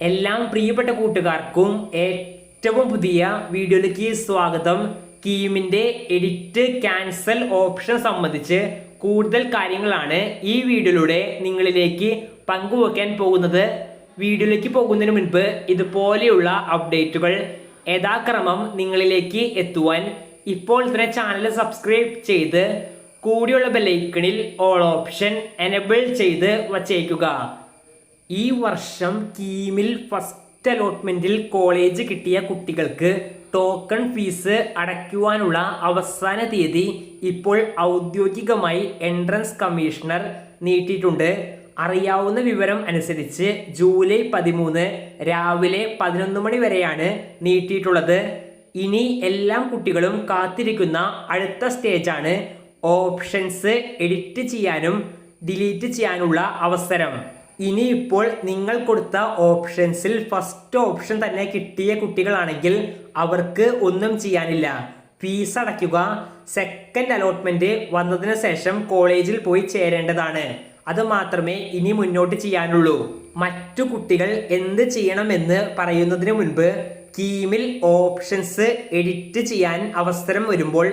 എല്ലാം പ്രിയപ്പെട്ട കൂട്ടുകാർക്കും ഏറ്റവും പുതിയ വീഡിയോയിലേക്ക് സ്വാഗതം. കീമിന്റെ എഡിറ്റ് ക്യാൻസൽ ഓപ്ഷൻ സംബന്ധിച്ച് കൂടുതൽ കാര്യങ്ങളാണ് ഈ വീഡിയോയിലൂടെ നിങ്ങളിലേക്ക് പങ്കുവെക്കാൻ പോകുന്നത്. വീഡിയോയിലേക്ക് പോകുന്നതിന് മുൻപ് ഇതുപോലെയുള്ള അപ്ഡേറ്റുകൾ യഥാക്രമം നിങ്ങളിലേക്ക് എത്തുവാൻ ഇപ്പോൾ തന്നെ ചാനൽ സബ്സ്ക്രൈബ് ചെയ്ത് കൂടിയുള്ള ബെല്ലൈക്കണിൽ ഓൾ ഓപ്ഷൻ എനേബിൾ ചെയ്ത് വച്ചേക്കുക. ഈ വർഷം കീമിൽ ഫസ്റ്റ് അലോട്ട്മെന്റിൽ കോളേജ് കിട്ടിയ കുട്ടികൾക്ക് ടോക്കൺ ഫീസ് അടയ്ക്കുവാനുള്ള അവസാന തീയതി ഇപ്പോൾ ഔദ്യോഗികമായി എൻട്രൻസ് കമ്മീഷണർ നീട്ടിയിട്ടുണ്ട്. അറിയാവുന്ന വിവരം അനുസരിച്ച് ജൂലൈ 13 രാവിലെ 11 മണി വരെയാണ് നീട്ടിയിട്ടുള്ളത്. ഇനി എല്ലാ കുട്ടികളും കാത്തിരിക്കുന്ന അടുത്ത സ്റ്റേജാണ് ഓപ്ഷൻസ് എഡിറ്റ് ചെയ്യാനും ഡിലീറ്റ് ചെയ്യാനുള്ള അവസരം. ഇനിയിപ്പോൾ നിങ്ങൾ കൊടുത്ത ഓപ്ഷൻസിൽ ഫസ്റ്റ് ഓപ്ഷൻ തന്നെ കിട്ടിയ കുട്ടികളാണെങ്കിൽ അവർക്ക് ഒന്നും ചെയ്യാനില്ല. ഫീസ് അടയ്ക്കുക, സെക്കൻഡ് അലോട്ട്മെന്റ് വന്നതിന് ശേഷം കോളേജിൽ പോയി ചേരേണ്ടതാണ്. അത് മാത്രമേ ഇനി മുന്നോട്ട് ചെയ്യാനുള്ളൂ. മറ്റു കുട്ടികൾ എന്ത് ചെയ്യണമെന്ന് പറയുന്നതിന് മുൻപ് കീമിൽ ഓപ്ഷൻസ് എഡിറ്റ് ചെയ്യാൻ അവസരം വരുമ്പോൾ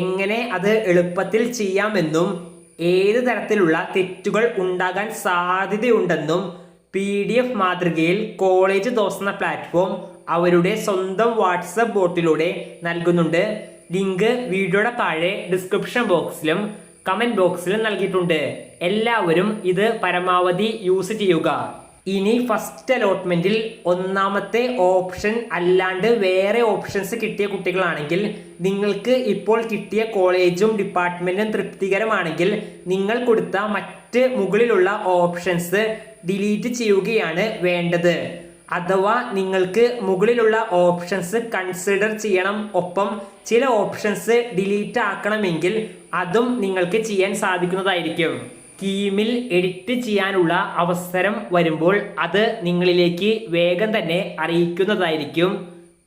എങ്ങനെ അത് എളുപ്പത്തിൽ ചെയ്യാമെന്നും ഏത് തരത്തിലുള്ള തെറ്റുകൾ ഉണ്ടാകാൻ സാധ്യതയുണ്ടെന്നും PDF മാതൃകയിൽ കോളേജ് ദോസ് എന്ന പ്ലാറ്റ്ഫോം അവരുടെ സ്വന്തം വാട്സപ്പ് ബോട്ടിലൂടെ നൽകുന്നുണ്ട്. ലിങ്ക് വീഡിയോയുടെ താഴെ ഡിസ്ക്രിപ്ഷൻ ബോക്സിലും കമന്റ് ബോക്സിലും നൽകിയിട്ടുണ്ട്. എല്ലാവരും ഇത് പരമാവധി യൂസ് ചെയ്യുക. ഇനി ഫസ്റ്റ് അലോട്ട്മെന്റിൽ ഒന്നാമത്തെ ഓപ്ഷൻ അല്ലാണ്ട് വേറെ ഓപ്ഷൻസ് കിട്ടിയ കുട്ടികളാണെങ്കിൽ നിങ്ങൾക്ക് ഇപ്പോൾ കിട്ടിയ കോളേജും ഡിപ്പാർട്ട്മെന്റും തൃപ്തികരമാണെങ്കിൽ നിങ്ങൾ കൊടുത്ത മറ്റ് മുകളിലുള്ള ഓപ്ഷൻസ് ഡിലീറ്റ് ചെയ്യുകയാണ് വേണ്ടത്. അഥവാ നിങ്ങൾക്ക് മുകളിലുള്ള ഓപ്ഷൻസ് കൺസിഡർ ചെയ്യണം, ഒപ്പം ചില ഓപ്ഷൻസ് ഡിലീറ്റ് ആക്കണമെങ്കിൽ അതും നിങ്ങൾക്ക് ചെയ്യാൻ സാധിക്കുന്നതായിരിക്കും. കീമിൽ എഡിറ്റ് ചെയ്യാനുള്ള അവസരം വരുമ്പോൾ അത് നിങ്ങളിലേക്ക് വേഗം തന്നെ അറിയിക്കുന്നതായിരിക്കും.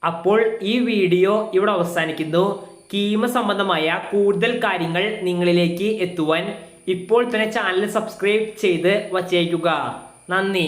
അപ്പോൾ ഈ വീഡിയോ ഇവിടെ അവസാനിക്കുന്നു. കീമ സംബന്ധമായ കൂടുതൽ കാര്യങ്ങൾ നിങ്ങളിലേക്ക് എത്തുവാൻ ഇപ്പോൾ തന്നെ ചാനൽ സബ്സ്ക്രൈബ് ചെയ്ത് വച്ചേക്കുക. നന്ദി.